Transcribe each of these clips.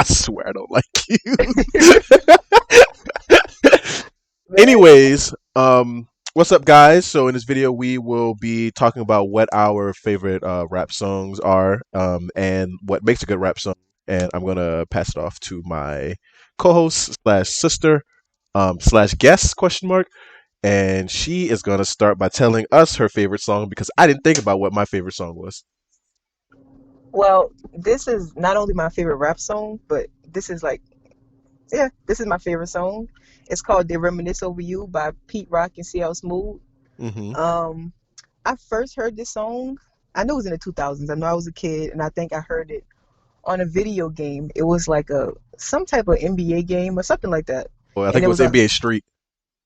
I swear I don't like you. Man, Anyways, what's up, guys? So in this video, we will be talking about what our favorite rap songs are, and what makes a good rap song. And I'm gonna pass it off to my co-host slash sister, slash guest question mark, and she is gonna start by telling us her favorite song because I didn't think about what my favorite song was. well, this is not only my favorite rap song, but this is like, yeah, this is my favorite song. It's called "They Reminisce Over You" by Pete Rock and CL Smooth. Mm-hmm. Um, I first heard this song. I know it was in the 2000s. I know I was a kid, and I think I heard it on a video game. It was like a some type of NBA game or something like that, Well, I think and it it was was on. NBA Street.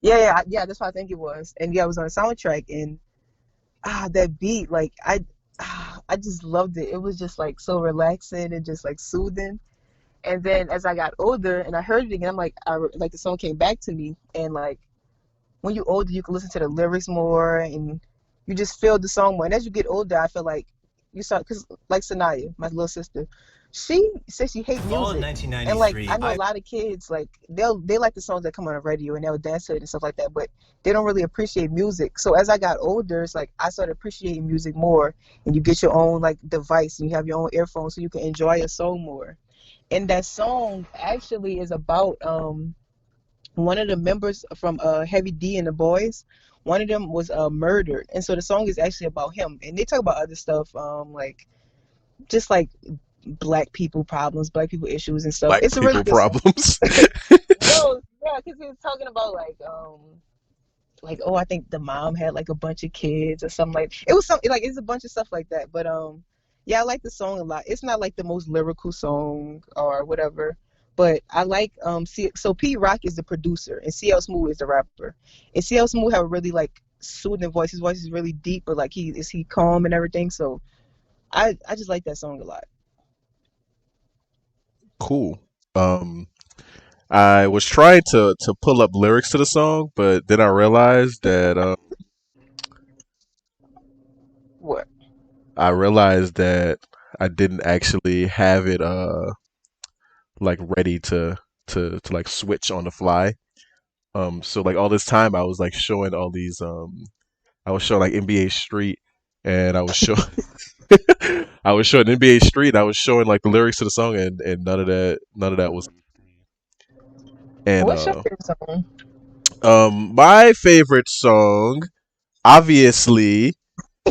Yeah. That's what I think it was, and yeah, it was on a soundtrack, and that beat, like I just loved it. It was just like so relaxing and just like soothing. And then as I got older and I heard it again, I'm like, like the song came back to me. And like when you're older, you can listen to the lyrics more and you just feel the song more. And as you get older, I feel like you start, because like Sanaya, my little sister, she says she hate Fall of music. And like 1993, I know a lot of kids like they like the songs that come on the radio and they'll dance to it and stuff like that, but they don't really appreciate music. So as I got older, it's like I started appreciating music more, and you get your own like device and you have your own earphones so you can enjoy a song more. And that song actually is about one of the members from Heavy D and the Boys. One of them was murdered, and so the song is actually about him. And they talk about other stuff, like just like black people problems, black people issues and stuff. Black It's a really people good song. problems. No, yeah, because he was talking about like oh, I think the mom had like a bunch of kids or something, like it was something like it's a bunch of stuff like that. But yeah, I like the song a lot. It's not like the most lyrical song or whatever, but I like so P Rock is the producer and CL Smooth is the rapper. And CL Smooth have a really like soothing voice. His voice is really deep, but like he calm and everything. So I just like that song a lot. Cool. Um, I was trying to pull up lyrics to the song, but then I realized that What? I didn't actually have it like ready to like switch on the fly. So like all this time I was like showing all these I was showing like NBA Street, and I was showing I was showing NBA Street. I was showing like the lyrics to the song, and none of that was. And What's your favorite song? my favorite song obviously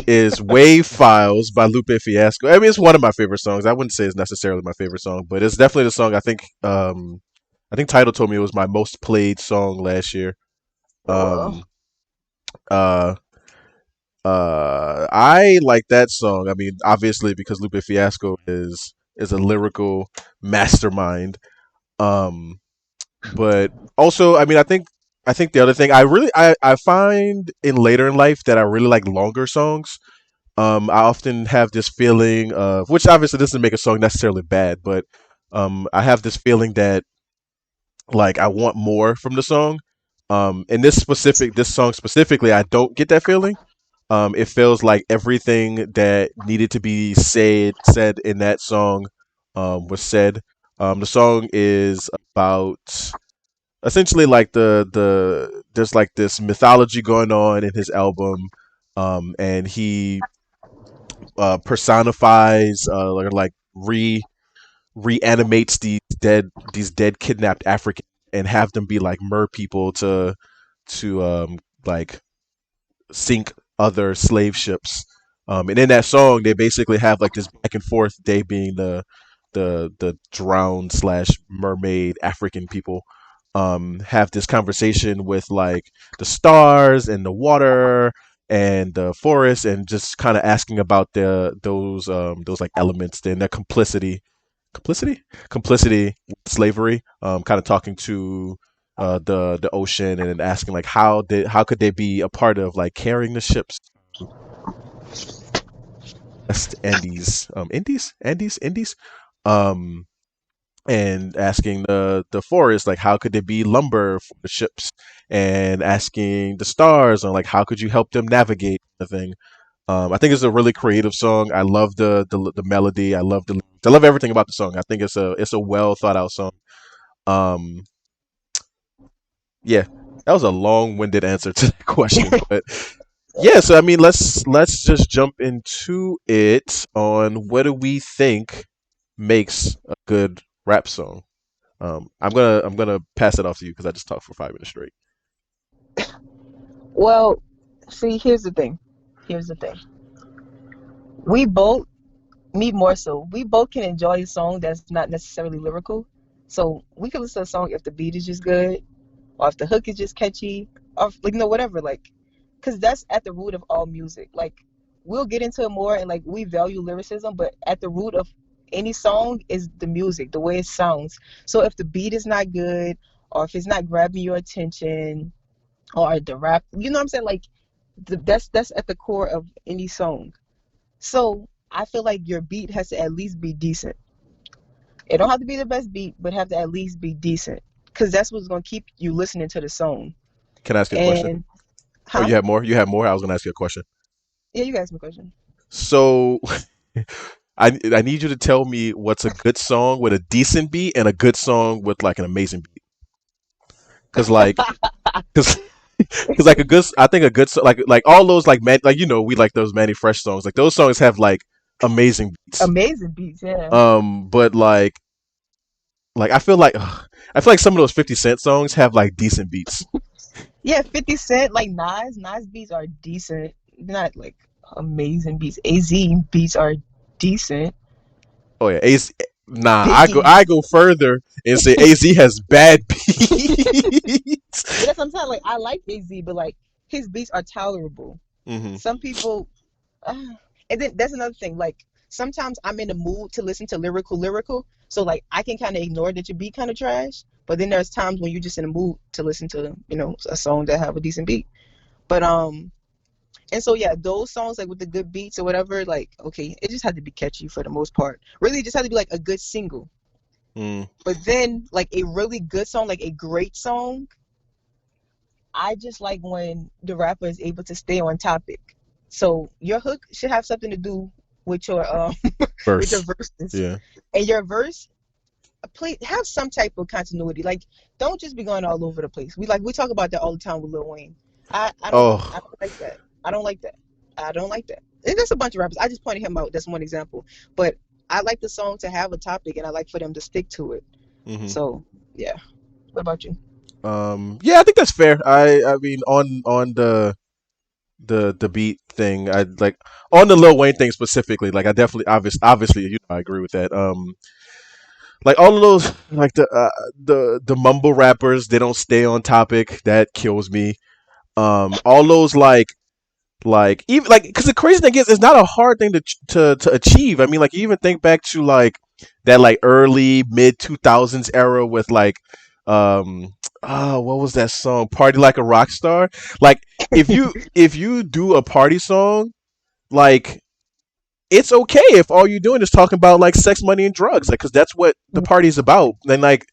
is Wave Files by Lupe Fiasco. I mean, it's one of my favorite songs. I wouldn't say it's necessarily my favorite song, but it's definitely the song I think Title told me it was my most played song last year. Oh, Um uh I like that song. I mean, obviously because Lupe Fiasco is a lyrical mastermind. Um but also, I mean, I think the other thing I find in later in life that I really like longer songs. I often have this feeling of, which obviously doesn't make a song necessarily bad, but I have this feeling that like I want more from the song. In this song specifically, I don't get that feeling. It feels like everything that needed to be said in that song was said. The song is about essentially like there's like this mythology going on in his album, and he personifies or like reanimates these dead kidnapped Africans and have them be like mer people to like sink other slave ships. And in that song, they basically have like this back and forth. They being the drowned slash mermaid African people, have this conversation with like the stars and the water and the forest, and just kind of asking about those like elements and their complicity with slavery, kind of talking to the ocean, and asking like how could they be a part of like carrying the ships West Indies, um, and asking the forest like how could they be lumber for the ships, and asking the stars on like how could you help them navigate the thing. I think it's a really creative song. I love the melody. I love the lyrics. I love everything about the song. I think it's a well thought out song. Um, yeah, that was a long winded answer to that question, but yeah. So I mean, let's just jump into it on what do we think makes a good rap song. I'm gonna pass it off to you because I just talked for 5 minutes straight. Well, see, here's the thing. Here's the thing. We both, me more so, we both can enjoy a song that's not necessarily lyrical. So we can listen to a song if the beat is just good, or if the hook is just catchy, or if, like, whatever, like, because that's at the root of all music. Like, we'll get into it more, and like we value lyricism, but at the root of any song is the music, the way it sounds. So if the beat is not good, or if it's not grabbing your attention, or the rap, you know what I'm saying? Like, that's at the core of any song. So I feel like your beat has to at least be decent. It don't have to be the best beat, but have to at least be decent, because that's what's gonna keep you listening to the song. Can I ask you a question? And Oh, huh? you have more? You have more? I was gonna ask you a question. Yeah, you guys have a question. So I need you to tell me what's a good song with a decent beat and a good song with like an amazing beat. Cause like, cause, cause like a good, I think a good like all those like man, like we like those Manny Fresh songs. Like those songs have like amazing beats. Amazing beats, yeah. But like I feel like some of those 50 Cent songs have like decent beats. Yeah, 50 Cent, like Nas beats are decent. They're not like amazing beats. AZ beats are decent. Oh yeah, AZ. Nah, I go Biggie. I go further and say AZ has bad beats. Yeah, that's what I'm saying. Like, I like AZ, but like his beats are tolerable. hmm Some people, uh, and then that's another thing. Like, sometimes I'm in the mood to listen to lyrical. So like I can kind of ignore that your beat kind of trash. But then there's times when you're just in the mood to listen to, a song that have a decent beat. But and so yeah, those songs like with the good beats or whatever, like, okay, it just had to be catchy for the most part. Really, it just had to be like a good single. Mm. But then like a really good song, like a great song, I just like when the rapper is able to stay on topic. So your hook should have something to do with your with your Verse. verses, Yeah. and your verse, please have some type of continuity. Like, don't just be going all over the place. We talk about that all the time with Lil Wayne. I don't know. I Oh, don't like that. I don't like that. I don't like that. And there's a bunch of rappers. I just pointed him out. That's one example. But I like the song to have a topic, and I like for them to stick to it. hmm So yeah. What about you? yeah, I think that's fair. I mean on the beat thing, I like on the Lil Wayne thing specifically. Like I definitely obviously I agree with that. Like all of those like the mumble rappers, they don't stay on topic. That kills me. All those like even like because the crazy thing is it's not a hard thing to achieve. I mean, like you even think back to like that like early mid 2000s era with like um what was that song, Party Like a Rock Star. Like if you do a party song, like it's okay if all you're doing is talking about like sex, money, and drugs, like because that's what the party's about. Then like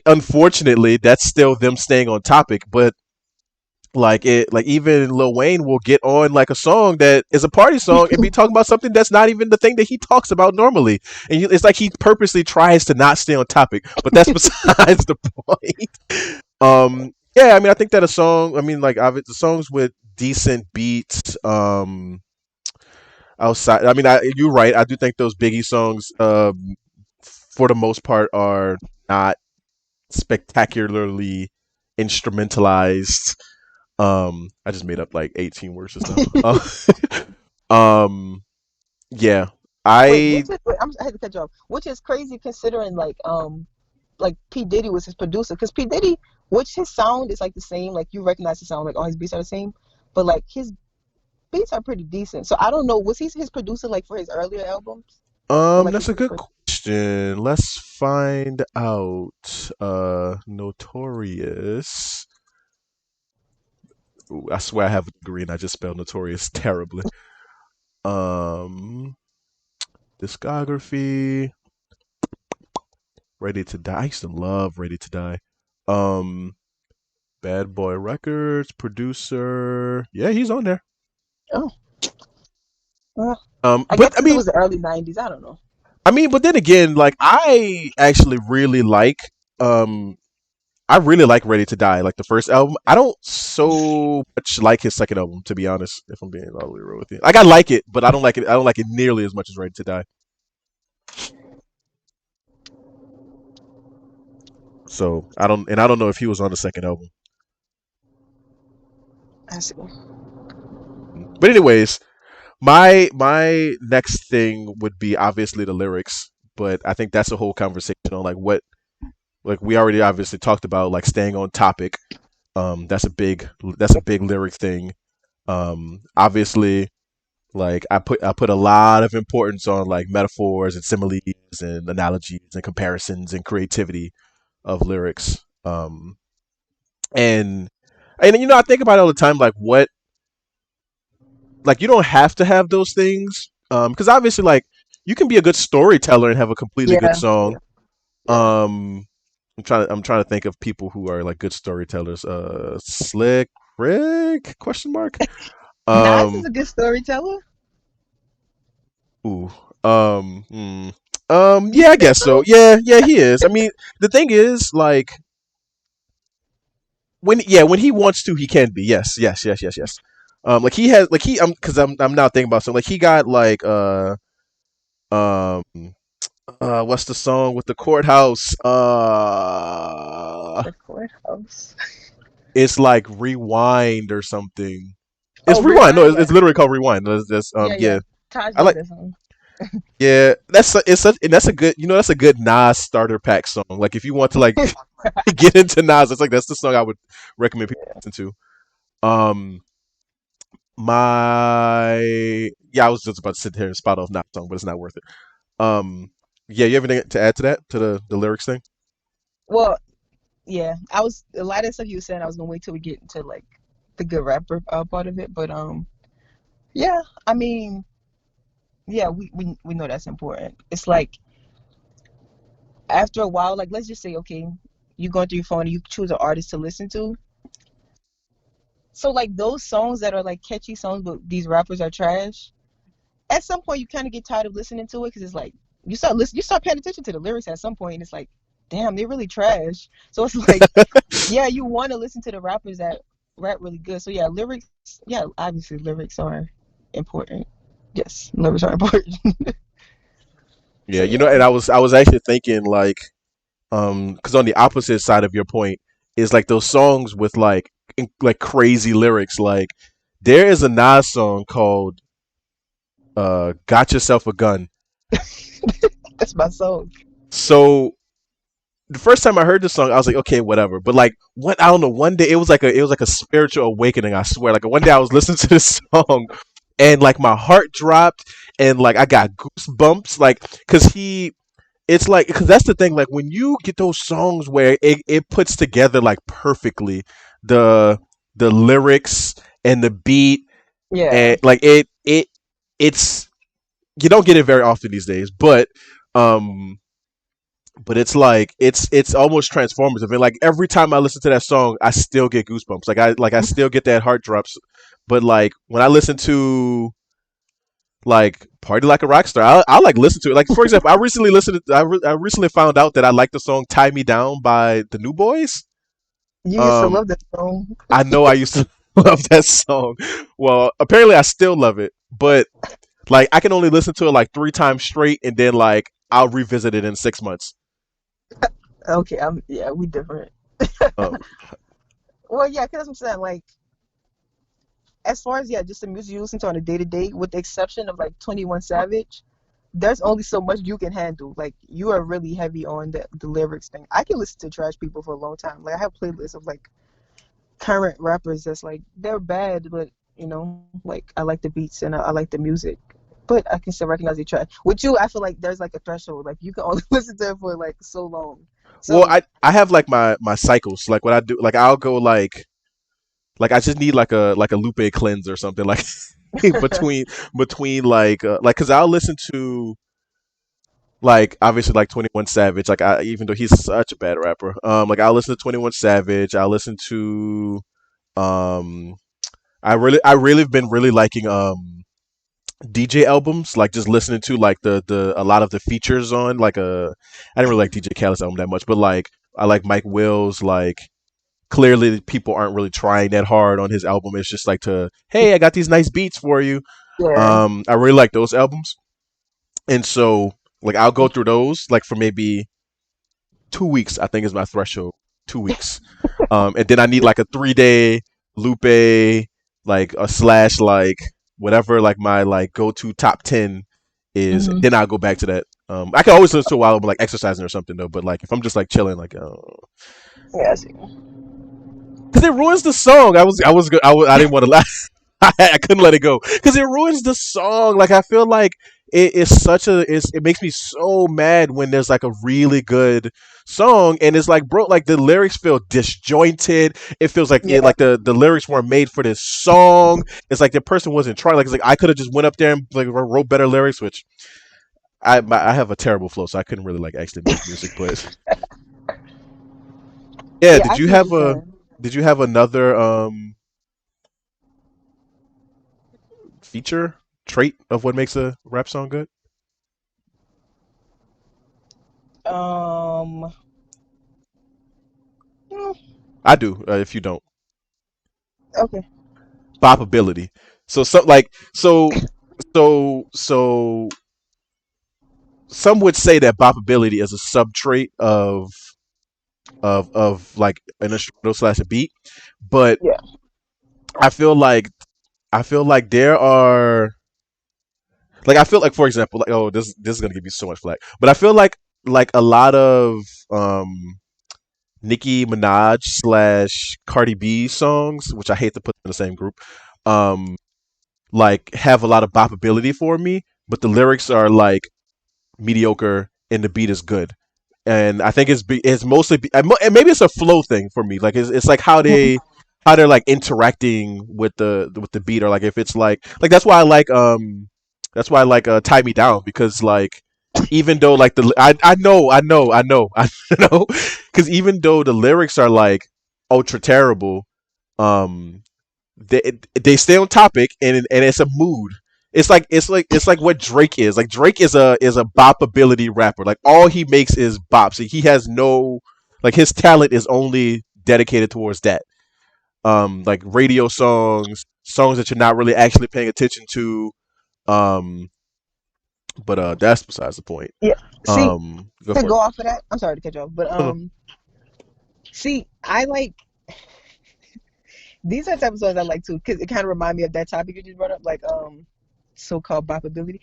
unfortunately that's still them staying on topic, but like even Lil Wayne will get on like a song that is a party song and be talking about something that's not even the thing that he talks about normally, and it's like he purposely tries to not stay on topic, but that's besides the point. Yeah, I mean I think that a song, I mean like the songs with decent beats, outside, I mean you're right, I do think those Biggie songs for the most part are not spectacularly instrumentalized. I just made up like 18 words just now. Um, yeah, Wait, I I had to cut you off. Which is crazy considering like P Diddy was his producer, because P Diddy, which his sound is like the same, like you recognize the sound, like all his beats are the same, but like his beats are pretty decent. So I don't know, was he his producer like for his earlier albums, or like his that's a good first? question. Let's find out. Notorious. Ooh, I swear I have a degree and I just spelled notorious terribly. Um, discography. Ready to Die. I used to love Ready to Die. Um, Bad Boy Records producer. Yeah, he's on there. Oh, Well, I But guess 'cause it was the early '90s. I don't know. but then again, like I actually really um I really like Ready to Die, like the first album. I don't so much like his second album, to be honest. If I'm being all the way real with you, like I like it, but I don't like it. I don't like it nearly as much as Ready to Die. So I don't know if he was on the second album. I see. But anyways, my next thing would be obviously the lyrics, but I think that's a whole conversation on like what like we already obviously talked about like staying on topic. That's a big lyric thing. Obviously, like I put a lot of importance on like metaphors and similes and analogies and comparisons and creativity of lyrics. And you know I think about it all the time like what like you don't have to have those things because obviously like you can be a good storyteller and have a completely good Yeah, song. yeah, yeah. Um, I'm trying to think of people who are like good storytellers. Slick Rick question mark. Nas is Um, a good storyteller. ooh. Hmm. Yeah, I guess so. So, Yeah, he is. I mean, the thing is, like, when he wants to, he can be. Yes. Like he has, like because I'm now thinking about something. Like he got like um, what's the song with the courthouse? the courthouse. It's like Rewind or something. It's Oh, Rewind. No, Rewind. Yeah, it's literally called Rewind. yeah, yeah. Yeah. Taj I made like. that song. Yeah, and that's a good, that's a good Nas starter pack song. Like if you want to like get into Nas, it's like that's the song I would recommend people listen to. Um, I was just about to sit here and spot off Nas song, but it's not worth it. Um, yeah, you have anything to add to that to the lyrics thing? Well, yeah. I was a lot of stuff you were saying. I was gonna wait till we get into like the good rapper part of it, but yeah. I mean, yeah, we know that's important. It's like after a while, like let's just say, okay, you go through your phone and you choose an artist to listen to. So like those songs that are like catchy songs, but these rappers are trash. At some point, you kind of get tired of listening to it because it's like you start paying attention to the lyrics at some point, and it's like, damn, they're really trash. So it's like, yeah, you want to listen to the rappers that rap really good. So yeah, lyrics, yeah, obviously lyrics are important. Yes, lyrics are important. Yeah, So you know, yeah, and I was actually thinking like because on the opposite side of your point is like those songs with like like crazy lyrics. Like there is a Nas song called "Got Yourself a Gun." that's my song. So the first time I heard this song, I was like, okay, whatever. But like, what I don't know. One day it was like a spiritual awakening. I swear. Like one day I was listening to this song, and like my heart dropped, and like I got goosebumps. Like because it's like because that's the thing. Like when you get those songs where it puts together like perfectly the the lyrics and the beat Yeah, and like it's you don't get it very often these days, um but it's like it's almost transformative and like every time I listen to that song I still get goosebumps like I still get that heart drops but like when I listen to like Party Like a Rock Star I like listen to it like for example I recently found out that I like the song Tie Me Down by the New Boys. you used to um love that song. I know I used to love that song. Well apparently I still love it but like I can only listen to it like 3 times straight and then like I'll revisit it in 6 months. Okay, yeah, we different. um, Well, yeah, because I'm saying like as far as yeah, just the music you listen to on a day to day, with the exception of like 21 Savage, there's only so much you can handle. Like you are really heavy on the lyrics thing. I can listen to trash people for a long time. Like I have playlists of like current rappers that's like they're bad, but like I like the beats and I like the music. But I can still recognize they trash. With you, I feel like there's like a threshold. Like you can only listen to it for like so long. Well, So I have like my cycles. Like what I do, like I'll go like I just need like a Lupe cleanse or something like between like because I'll listen to like obviously like 21 Savage like I even though he's such a bad rapper like I'll listen to 21 Savage I'll listen to um I really have been really liking DJ albums, like just listening to like the a lot of the features on like I didn't really like DJ Khaled's album that much, but like I like Mike Will's like clearly people aren't really trying that hard on his album. It's just like to hey, I got these nice beats for you. Yeah. I really like those albums, and so like I'll go through those like for maybe 2 weeks. I think is my threshold. 2 weeks, and then I need like a 3 day Lupe like a slash like whatever like my like go to top 10 is. Hmm. Then I'll go back to that. I can always listen to it while I'm like exercising or something though. But like if I'm just like chilling, like Yeah, I see. because it ruins the song. I didn't want to laugh. I couldn't let it go because it ruins the song. Like I feel like it makes me so mad when there's like a really good song and it's like bro like the lyrics feel disjointed. It feels like Yeah. the lyrics weren't made for this song. It's like the person wasn't trying. Like it's like I could have just went up there and like wrote better lyrics, which I have a terrible flow, so I couldn't really like actually make music. But yeah, Yeah, I see what you're saying. did you have another feature trait of what makes a rap song good? Um, mm, I do. If you don't, okay. bopability. So like so some would say that bopability is a sub trait of like an instrumental slash a beat, but Yeah. I feel like I feel like there are like I feel like for example like oh this is gonna give you so much flack, but I feel like a lot of um Nicki Minaj slash Cardi B songs, which I hate to put in the same group, um, like have a lot of bopability for me, but the lyrics are like mediocre and the beat is good. And I think it's mostly and maybe it's a flow thing for me. Like it's like how they're like interacting with the beat or like if it's like that's why I like Tie Me Down because like even though like I know because even though the lyrics are like ultra terrible, um they stay on topic and it's a mood. It's like what Drake is. Like Drake is a bopability rapper. Like all he makes is bops. Like, he has no like his talent is only dedicated towards that. Like radio songs, songs that you're not really actually paying attention to. Um but that's besides the point. Yeah. See, Go to for go it. off of that, I'm sorry to cut you off, but No, no. see, I like these are the type of songs I like too, because it kind of remind me of that topic you just brought up, like so-called bopability.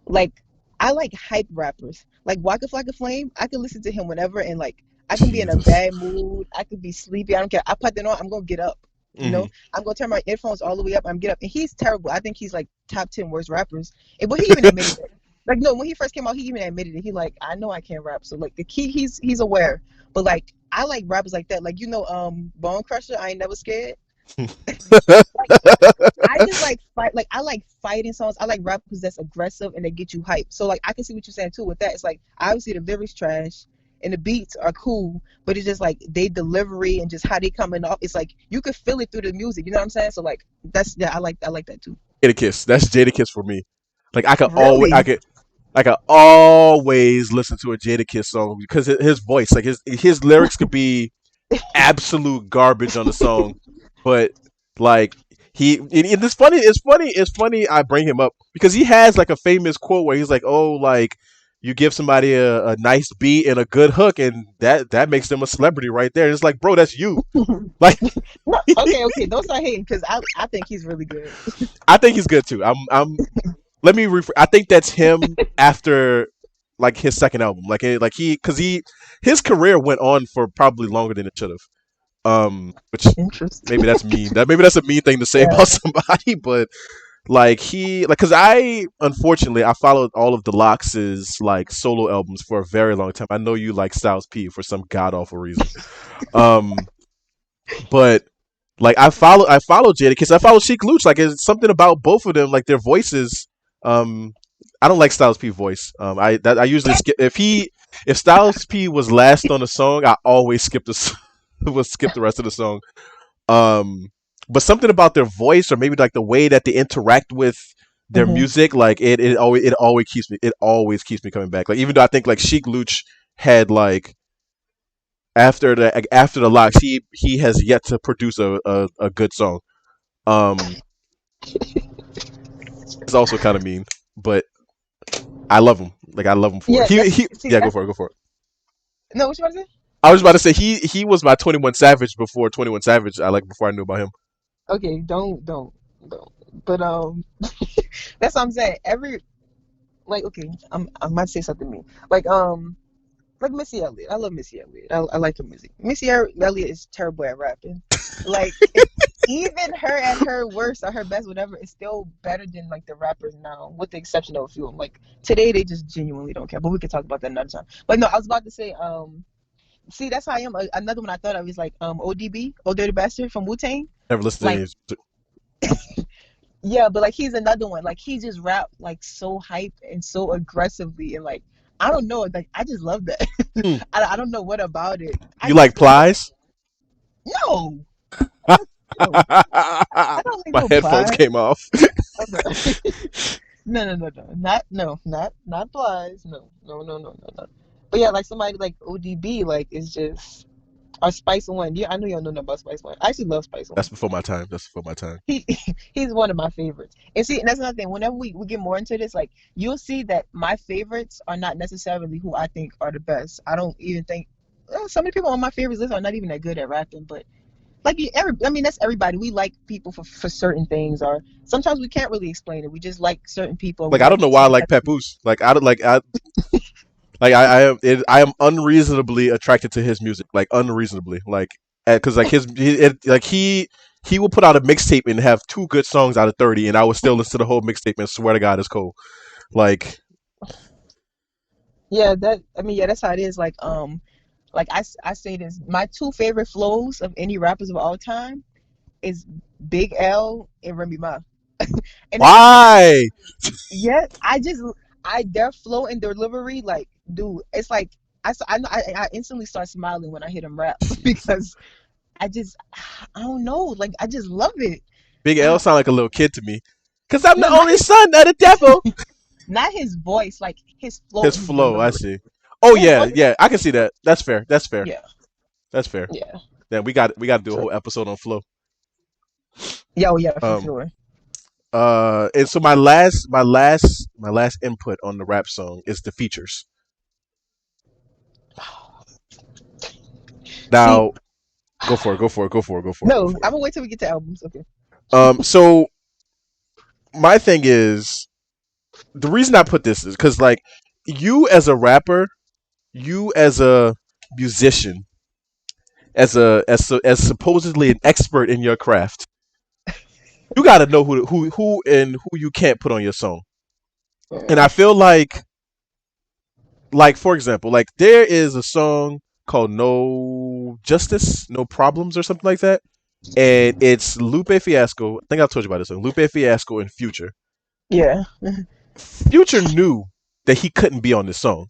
Like I like hype rappers. Like Waka Flocka Flame, I can listen to him whenever and like I can be in a Jesus. bad mood, I could be sleepy, I don't care. I put that on, I'm gonna get up. You know, Hmm. I'm gonna turn my earphones all the way up, I'm get up. And he's terrible. I think he's like top 10 worst rappers. And but he even admitted it. Like no, when he first came out, he even admitted it. He like, I know I can't rap. So like the key he's aware. But like I like rappers like that. Like Bone Crusher, I ain't never scared. Like I just like fight. Like I like fighting songs. I like rappers that's aggressive and they get you hyped. So like I can see what you're saying too with that. It's like obviously the lyrics trash and the beats are cool, but it's just like they delivery and just how they coming off. It's like you could feel it through the music. You know what I'm saying? So like that's yeah, I like that too. Jadakiss. That's Jadakiss for me. Like Really? I could always listen to a Jadakiss song because his voice, like his lyrics could be absolute garbage on the song, but like and it's funny I bring him up because he has like a famous quote where he's like, oh like you give somebody a nice beat and a good hook and that makes them a celebrity right there. And it's like bro, that's you. Like No, okay, okay. Don't start hating because I think he's really good. I think he's good too. I'm let me I think that's him after like his second album. Like he his career went on for probably longer than it should have. Which maybe Interesting. that's mean. That maybe that's a mean thing to say Yeah. about somebody, but like he like because I unfortunately I followed all of the Lox's like solo albums for a very long time. I know you like Styles P for some god awful reason. Um, but like I follow Jadakiss. I follow Sheik Luch. Like it's something about both of them. Like their voices. Um, I don't like Styles P voice. I usually skip if Styles P was last on the song. I always skip would skip the rest of the song. Um, but something about their voice or maybe like the way that they interact with their Hmm. music, like it always keeps me coming back. Like even though I think like Sheik Luch had like after the locks, he has yet to produce a good song. Um, it's also kind of mean, but I love him. Like I love him for it. Yeah, that's He see yeah, go that's for it, go for it. no. What you want to say? I was about to say he was my 21 Savage before 21 Savage. Before I knew about him. Okay, don't. But that's what I'm saying. Like okay, I might say something mean. Like Missy Elliott. I love Missy Elliott. I like her music. Elliott is terrible at rapping. Like even her at her worst or her best, whatever, is still better than like the rappers now, with the exception of a few of them. Like today, they just genuinely don't care. But we can talk about that another time. But no, I was about to say, see, that's how I am. Another one I thought of is like ODB, Old Dirty Bastard from Wu Tang. Never listened to Like any. yeah, but like he's another one. Like he just rap like so hype and so aggressively and like I don't know. Like I just love that. Hmm. I don't know what about it. I You like just love it. Plies? No, My no, I don't like no headphones Plies. came off. Oh, no. No. Not Plies. No. No. But yeah, like somebody like ODB, like is just or Spice One. Yeah, I know you don't know nothing about Spice One. I actually love Spice That's One. before my time. That's before my time. He he's one of my favorites. And see, and that's another thing. Whenever we get more into this, like you'll see that my favorites are not necessarily who I think are the best. I don't even think so many people on my favorites list are not even that good at rapping, but like I mean that's everybody. We like people for certain things, or sometimes we can't really explain it. We just like certain people. Like We I like don't know why I certain like type of Papoose. Like I don't like I am unreasonably attracted to his music. Like unreasonably. Like because like he will put out a mixtape and have two good songs out of 30, and I would still listen to the whole mixtape and swear to God it's cool. Like yeah. That I mean yeah, that's how it is. Like I say this. My two favorite flows of any rappers of all time is Big L and Remy Ma. And it's not like why? yeah, I their flow and delivery, like, dude, it's like I instantly start smiling when I hear them rap because I just I don't know, like I just love it. Big L Uh, sound like a little kid to me. Cause I'm the no, not only son of the devil. not his voice, like his flow His and his flow, I delivery. see. Oh Yeah, his yeah, voice. yeah, I can see that. That's fair. That's fair. Yeah, That's fair. yeah. Then we got to do a So whole episode on flow. yeah, oh yeah, for Um, sure. and so my last input on the rap song is the features. See, Now, go for it. Go for it. Go for it. Go for it. Go no, for I'm gonna wait till we get to albums. Okay. it. So my thing is the reason I put this is because like you as a rapper, you as a musician, as supposedly an expert in your craft, you got to know who and who you can't put on your song. And Yeah. I feel like for example, like there is a song called "No Justice, No Problems" or something like that, and it's Lupe Fiasco. I think I told you about this song. Lupe Fiasco and Future. Yeah. Future knew that he couldn't be on this song,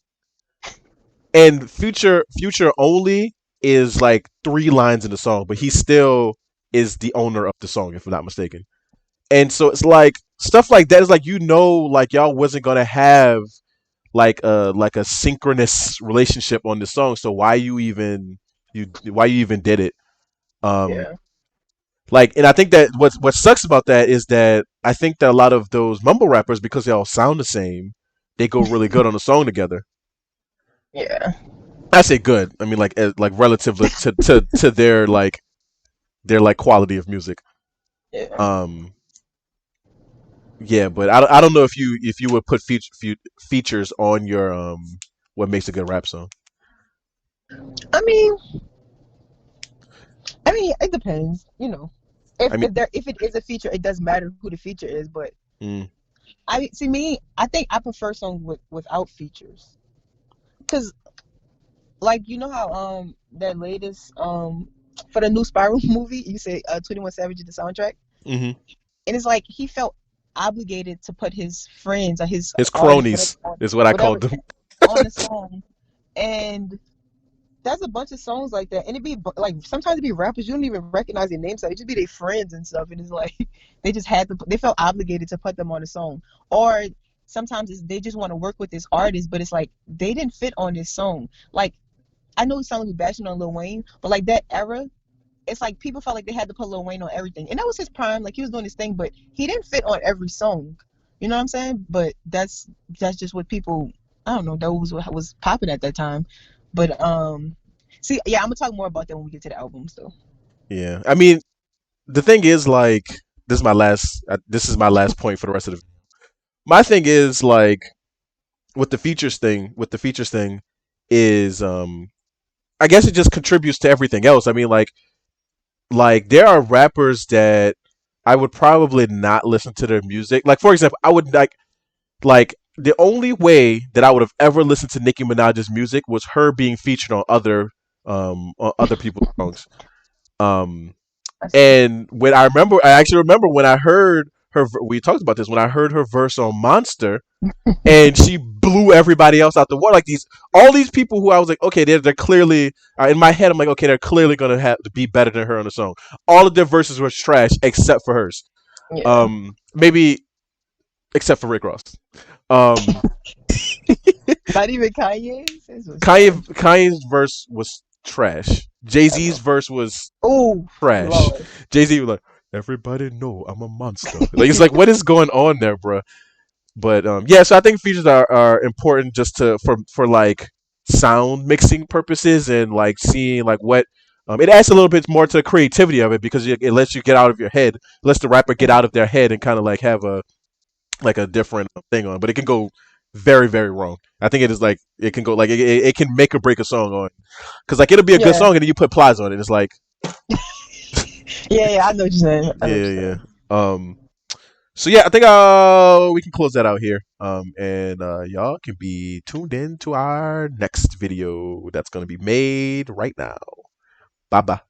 and Future only is like 3 lines in the song, but he still is the owner of the song, if I'm not mistaken. And so it's like stuff like that is like like y'all wasn't gonna have like a synchronous relationship on this song. So why you even did it? Um, Yeah. like, and I think that what sucks about that is that I think that a lot of those mumble rappers, because they all sound the same, they go really good on a song together. Yeah. I say good. I mean like relative to their quality of music. Yeah. Um, yeah, but I don't know if you would put features on your what makes a good rap song. I mean, it depends. If I mean, if there if it is a feature, it doesn't matter who the feature is. But mm, I see me. I think I prefer songs without features, cause like you know how their latest for the new Spiral movie, you say 21 Savage did the soundtrack, hmm and it's like he felt obligated to put his friends or his his artists whatever cronies is what I whatever called them. on the song, and There's a bunch of songs like that, and like sometimes it be rappers you don't even recognize their names, so it just be their friends and stuff, and it's like they just had to, they felt obligated to put them on the song, or sometimes they just want to work with this artist, but it's like they didn't fit on this song. Like I know it sounds like we bashing on Lil Wayne, but like that era, it's like people felt like they had to put Lil Wayne on everything, and that was his prime. Like he was doing his thing, but he didn't fit on every song. You know what I'm saying? But that's just what people. I don't know. That was what was popping at that time. But see, yeah, I'm gonna talk more about that when we get to the albums, though. Yeah, I mean, the thing is, like, this is my last point for the rest of the. My thing is like with the features thing is I guess it just contributes to everything else. I mean, like there are rappers that I would probably not listen to their music. Like for example, I would like the only way that I would have ever listened to Nicki Minaj's music was her being featured on other people's songs. Um I see. and I actually remember when I heard her. We talked about this when I heard her verse on Monster, and she blew everybody else out the water. Like all these people who I was like, okay, they're clearly in my head. I'm like, okay, they're clearly gonna have to be better than her on the song. All of their verses were trash except for hers. Yeah. Maybe except for Rick Ross. Um, Not even Kanye's. This was trash. Kanye's verse was trash. Jay Z's verse was Oh trash. Lord. Jay Z was like, everybody know I'm a monster. Like it's like, what is going on there, bro? But yeah, so I think features are important just to for like sound mixing purposes and like seeing like what it adds a little bit more to the creativity of it because it lets you get out of your head, lets the rapper get out of their head and kind of like have a different thing on. But it can go very very wrong. I think it is like it can go like it can make or break a song on because like it'll be a good Yeah. song and then you put plies on it. It's like Yeah, yeah, I know what you're saying. I know what yeah you're yeah. saying. So yeah, I think we can close that out here. And y'all can be tuned in to our next video that's gonna be made right now. Bye bye.